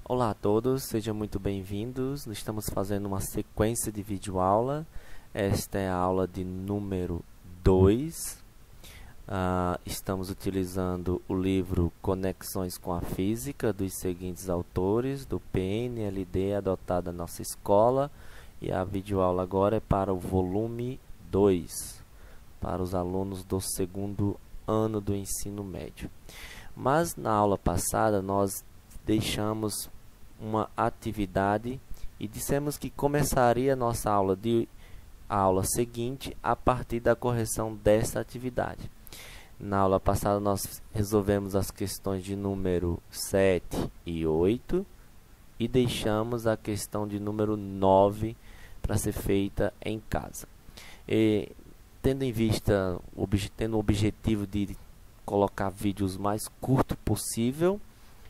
Olá a todos, sejam muito bem-vindos. Estamos fazendo uma sequência de videoaula. Esta é a aula de número 2. Estamos utilizando o livro Conexões com a Física, dos seguintes autores, do PNLD, adotado na nossa escola. E a videoaula agora é para o volume 2, para os alunos do segundo ano do ensino médio. Mas na aula passada nós deixamos uma atividade e dissemos que começaria a nossa aula seguinte a partir da correção desta atividade. Na aula passada nós resolvemos as questões de número 7 e 8 e deixamos a questão de número 9 para ser feita em casa. Tendo o objetivo de colocar vídeos mais curto possível,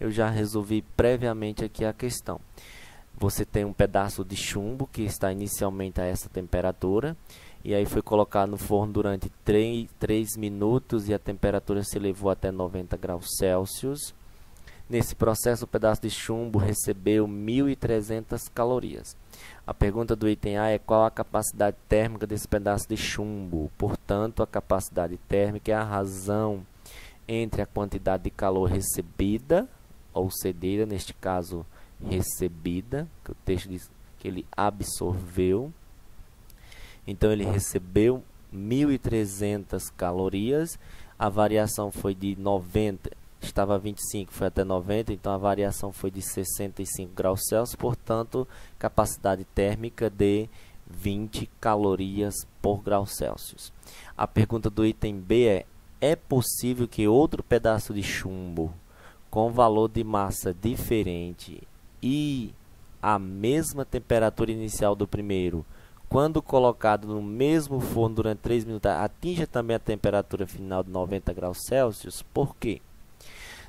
eu já resolvi previamente aqui a questão. Você tem um pedaço de chumbo que está inicialmente a essa temperatura, e aí foi colocado no forno durante 3 minutos e a temperatura se elevou até 90 graus Celsius. Nesse processo, o pedaço de chumbo recebeu 1.300 calorias. A pergunta do item A é qual a capacidade térmica desse pedaço de chumbo. Portanto, a capacidade térmica é a razão entre a quantidade de calor recebida ou cedida, neste caso recebida, que o texto diz que ele absorveu. Então ele recebeu 1.300 calorias, a variação foi de 90, estava 25, foi até 90, então a variação foi de 65 graus Celsius, portanto, capacidade térmica de 20 calorias por grau Celsius. A pergunta do item B é possível que outro pedaço de chumbo com valor de massa diferente e a mesma temperatura inicial do primeiro, quando colocado no mesmo forno durante 3 minutos, atinja também a temperatura final de 90 graus Celsius? Por quê?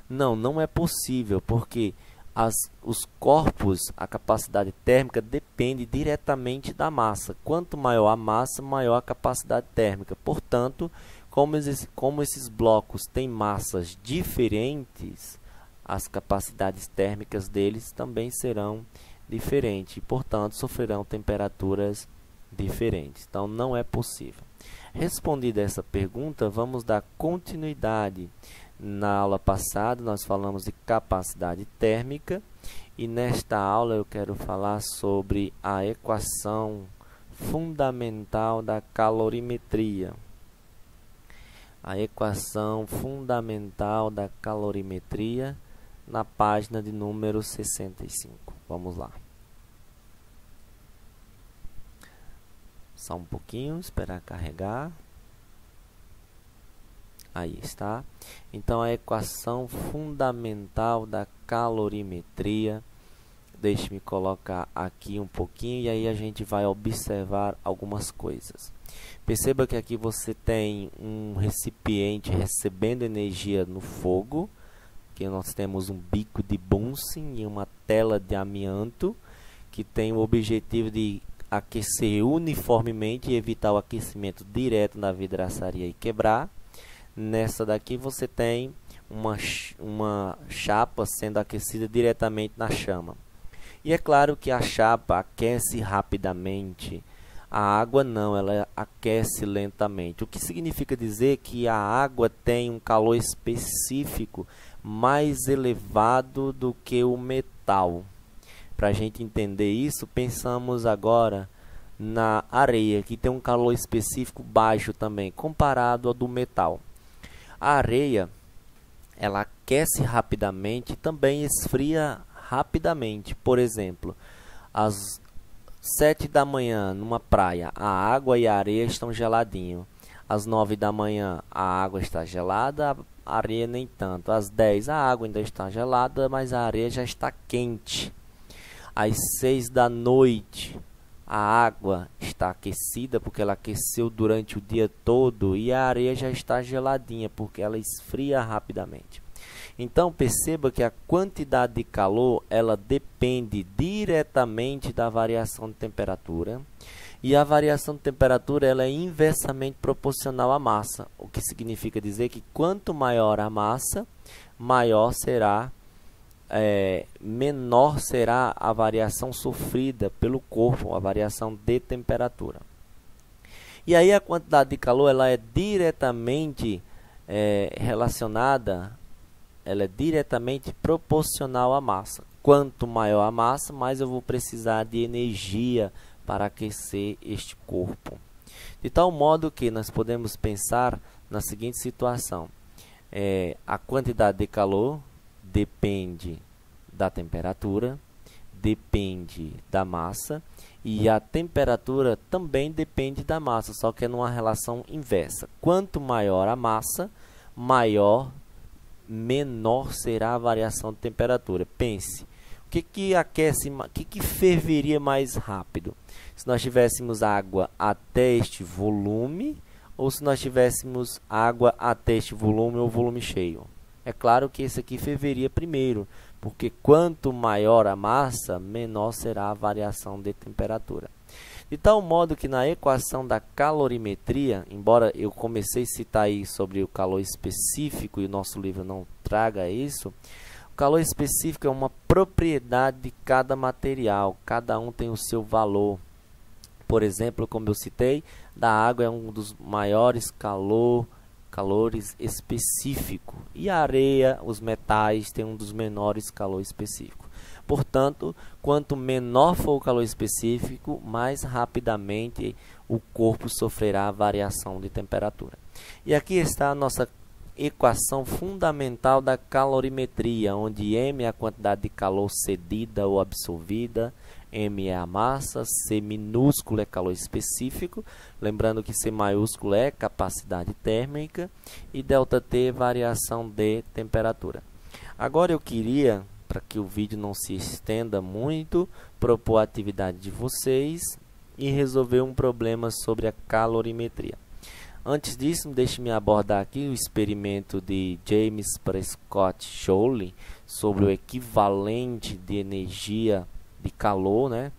Não é possível, porque os corpos, a capacidade térmica depende diretamente da massa. Quanto maior a massa, maior a capacidade térmica. Portanto, como esses blocos têm massas diferentes, as capacidades térmicas deles também serão diferentes e, portanto, sofrerão temperaturas diferentes. Então, não é possível. Respondida essa pergunta, vamos dar continuidade. Na aula passada, nós falamos de capacidade térmica e nesta aula eu quero falar sobre a equação fundamental da calorimetria. A equação fundamental da calorimetria na página de número 65. Vamos lá. Só um pouquinho, esperar carregar. Aí está. Então, a equação fundamental da calorimetria. Deixe-me colocar aqui um pouquinho e aí a gente vai observar algumas coisas. Perceba que aqui você tem um recipiente recebendo energia no fogo, que nós temos um bico de Bunsen e uma tela de amianto, que tem o objetivo de aquecer uniformemente e evitar o aquecimento direto na vidraçaria e quebrar. Nessa daqui você tem uma chapa sendo aquecida diretamente na chama. E é claro que a chapa aquece rapidamente. A água não, ela aquece lentamente. O que significa dizer que a água tem um calor específico mais elevado do que o metal. Para a gente entender isso, pensamos agora na areia, que tem um calor específico baixo também, comparado ao do metal. A areia, ela aquece rapidamente e também esfria rapidamente. Por exemplo, às 7 da manhã, numa praia, a água e a areia estão geladinho. Às 9 da manhã, a água está gelada, a areia nem tanto. Às 10, a água ainda está gelada, mas a areia já está quente. Às 6 da noite, a água está aquecida, porque ela aqueceu durante o dia todo, e a areia já está geladinha, porque ela esfria rapidamente. Então, perceba que a quantidade de calor, ela depende diretamente da variação de temperatura. E a variação de temperatura ela é inversamente proporcional à massa, o que significa dizer que quanto maior a massa, maior será menor será a variação sofrida pelo corpo, a variação de temperatura. E aí a quantidade de calor ela é diretamente relacionada, ela é diretamente proporcional à massa. Quanto maior a massa, mais eu vou precisar de energia para aquecer este corpo. De tal modo que nós podemos pensar na seguinte situação: a quantidade de calor depende da temperatura, depende da massa, e a temperatura também depende da massa, só que é numa relação inversa. Quanto maior a massa, menor será a variação de temperatura. Pense, o que aquece, o que ferveria mais rápido? Se nós tivéssemos água até este volume, ou se nós tivéssemos água até este volume ou volume cheio? É claro que esse aqui ferveria primeiro, porque quanto maior a massa, menor será a variação de temperatura. De tal modo que na equação da calorimetria, embora eu comecei a citar aí sobre o calor específico e o nosso livro não traga isso, o calor específico é uma propriedade de cada material, cada um tem o seu valor. Por exemplo, como eu citei, da água é um dos maiores calores específico, e a areia, os metais, tem um dos menores calor específico. Portanto, quanto menor for o calor específico, mais rapidamente o corpo sofrerá a variação de temperatura. E aqui está a nossa equação fundamental da calorimetria, onde M é a quantidade de calor cedida ou absorvida, M é a massa, C minúsculo é calor específico, lembrando que C maiúsculo é capacidade térmica, e ΔT é variação de temperatura. Agora eu queria, para que o vídeo não se estenda muito, propor a atividade de vocês e resolver um problema sobre a calorimetria. Antes disso, deixe-me abordar aqui o experimento de James Prescott Joule sobre o equivalente de energia de calor,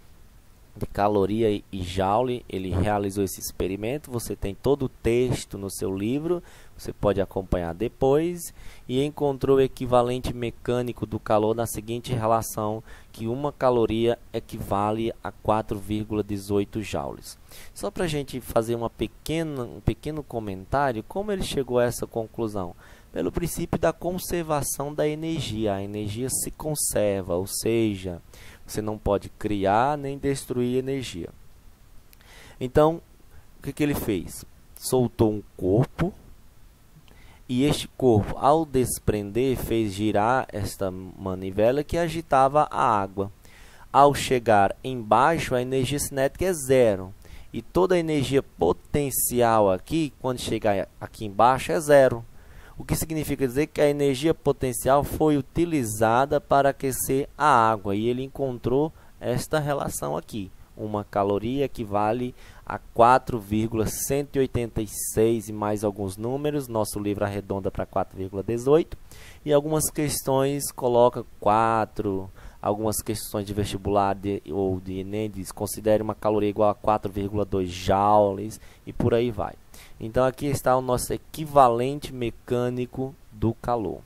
de caloria e joule. Ele realizou esse experimento. Você tem todo o texto no seu livro, você pode acompanhar depois, e encontrou o equivalente mecânico do calor na seguinte relação, que uma caloria equivale a 4,18 joules. Só para a gente fazer um pequeno comentário, como ele chegou a essa conclusão? Pelo princípio da conservação da energia. A energia se conserva, ou seja, você não pode criar nem destruir energia. Então, o que ele fez? Soltou um corpo, e este corpo, ao desprender, fez girar esta manivela que agitava a água. Ao chegar embaixo, a energia cinética é zero. E toda a energia potencial aqui, quando chegar aqui embaixo, é zero. O que significa dizer que a energia potencial foi utilizada para aquecer a água. E ele encontrou esta relação aqui. Uma caloria equivale a 4,186 e mais alguns números. Nosso livro arredonda para 4,18. E algumas questões coloca 4. Algumas questões de vestibular ou de Enem considere uma caloria igual a 4,2 joules e por aí vai. Então aqui está o nosso equivalente mecânico do calor.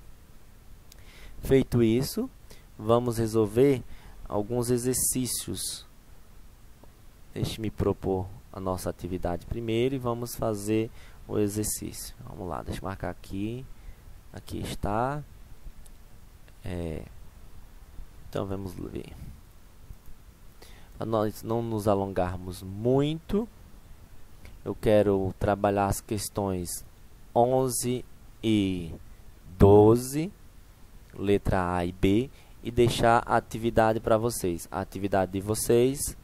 Feito isso, vamos resolver alguns exercícios. Deixe-me propor a nossa atividade primeiro e vamos fazer o exercício. Vamos lá, deixa eu marcar aqui. Aqui está. Então vamos ver. Para nós não nos alongarmos muito, eu quero trabalhar as questões 11 e 12, letra A e B, e deixar a atividade para vocês. A atividade de vocês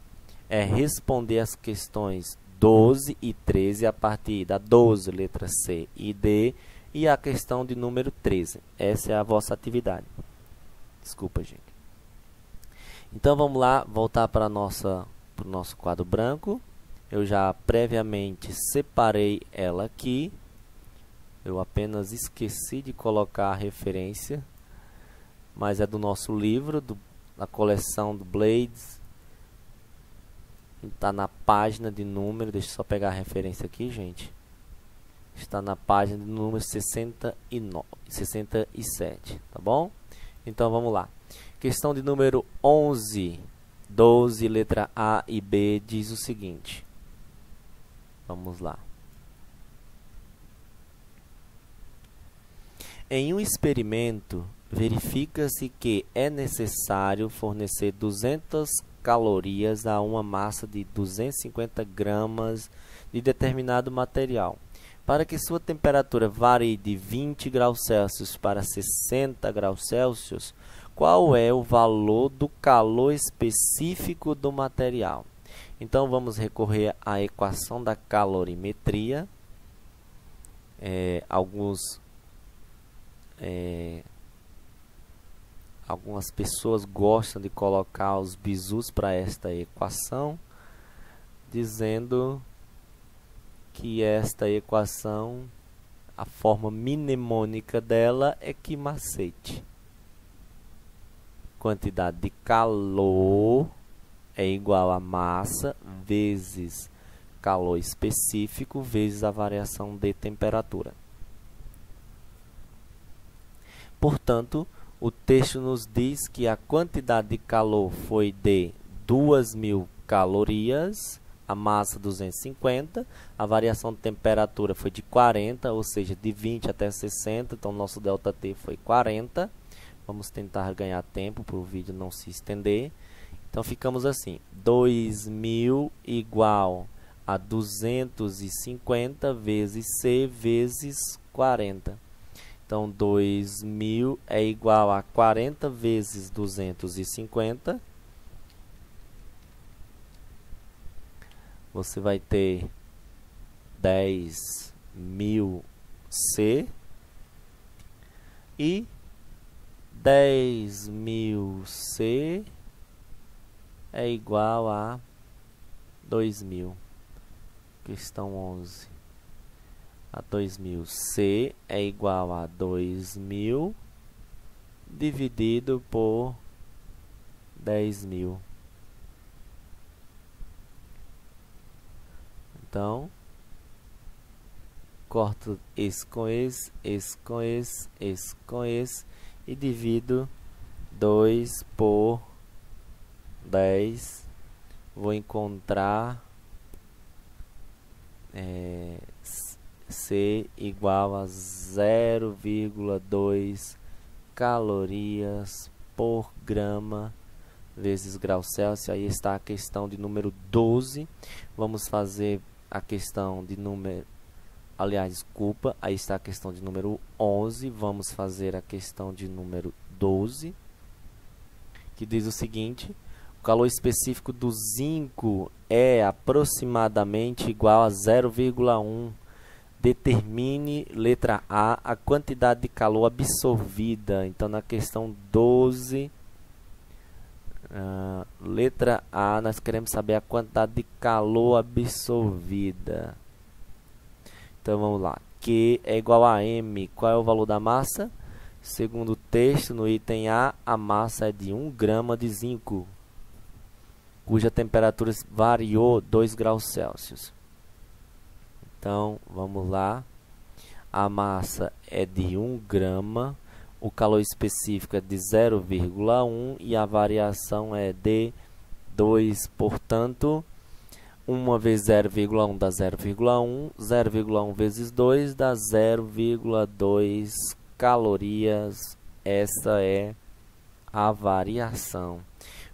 é responder as questões 12 e 13 a partir da 12, letra C e D, e a questão de número 13. Essa é a vossa atividade. Desculpa, gente. Então vamos lá, voltar para o nosso quadro branco. Eu já previamente separei ela aqui. Eu apenas esqueci de colocar a referência, mas é do nosso livro, da coleção do Blades. Está na página de número, deixa eu só pegar a referência aqui, gente. Está na página de número 67, tá bom? Então vamos lá. Questão de número 11, 12, letra A e B, diz o seguinte. Vamos lá. Em um experimento, verifica-se que é necessário fornecer 200 calorias a uma massa de 250 gramas de determinado material. Para que sua temperatura varie de 20 graus Celsius para 60 graus Celsius, qual é o valor do calor específico do material? Então, vamos recorrer à equação da calorimetria. Algumas pessoas gostam de colocar os bizus para esta equação, dizendo que esta equação, a forma mnemônica dela é quimacete. Quantidade de calor é igual a massa vezes calor específico vezes a variação de temperatura. Portanto, o texto nos diz que a quantidade de calor foi de 2.000 calorias, a massa 250, a variação de temperatura foi de 40, ou seja, de 20 até 60, então nosso ΔT foi 40. Vamos tentar ganhar tempo para o vídeo não se estender. Então ficamos assim, 2.000 igual a 250 vezes C vezes 40. Então, 2.000 é igual a 40 vezes 250. Você vai ter 10.000 C. E 10.000 C é igual a 2.000. Questão 11. A 2.000 C é igual a 2.000 dividido por 10.000. Então, corto esse com esse, esse com esse, esse com esse e divido 2 por 10. Vou encontrar C igual a 0,2 calorias por grama vezes grau Celsius. Aí está a questão de número 12. Vamos fazer a questão de número... Aliás, desculpa, aí está a questão de número 11. Vamos fazer a questão de número 12, que diz o seguinte: o calor específico do zinco é aproximadamente igual a 0,1. Determine, letra A quantidade de calor absorvida. Então, na questão 12, letra A, nós queremos saber a quantidade de calor absorvida. Então, vamos lá. Q é igual a M. Qual é o valor da massa? Segundo o texto, no item A massa é de 1 grama de zinco, cuja temperatura variou 2 graus Celsius. Então, vamos lá. A massa é de 1 grama, o calor específico é de 0,1 e a variação é de 2. Portanto, 1 vezes 0,1 dá 0,1, 0,1 vezes 2 dá 0,2 calorias. Essa é a variação.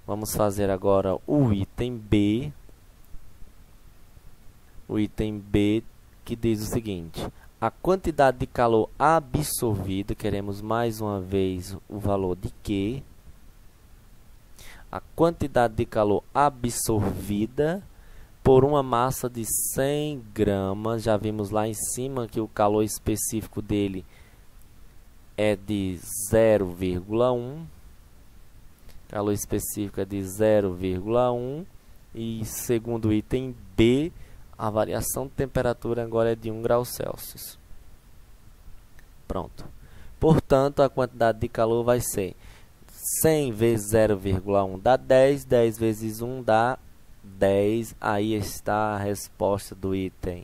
Vamos fazer agora o item B. O item B, que diz o seguinte: a quantidade de calor absorvida, queremos mais uma vez o valor de Q. A quantidade de calor absorvida por uma massa de 100 gramas, já vimos lá em cima que o calor específico dele é de 0,1. Calor específico é de 0,1. E segundo o item B, a variação de temperatura agora é de 1 grau Celsius. Pronto. Portanto, a quantidade de calor vai ser 100 vezes 0,1 dá 10. 10 vezes 1 dá 10. Aí está a resposta do item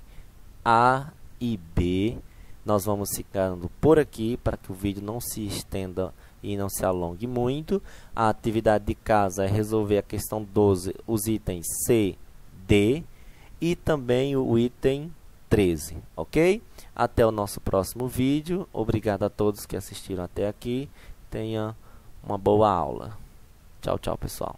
A e B. Nós vamos ficando por aqui para que o vídeo não se estenda e não se alongue muito. A atividade de casa é resolver a questão 12, os itens C, D e também o item 13, ok? Até o nosso próximo vídeo. Obrigado a todos que assistiram até aqui. Tenha uma boa aula. Tchau, tchau, pessoal.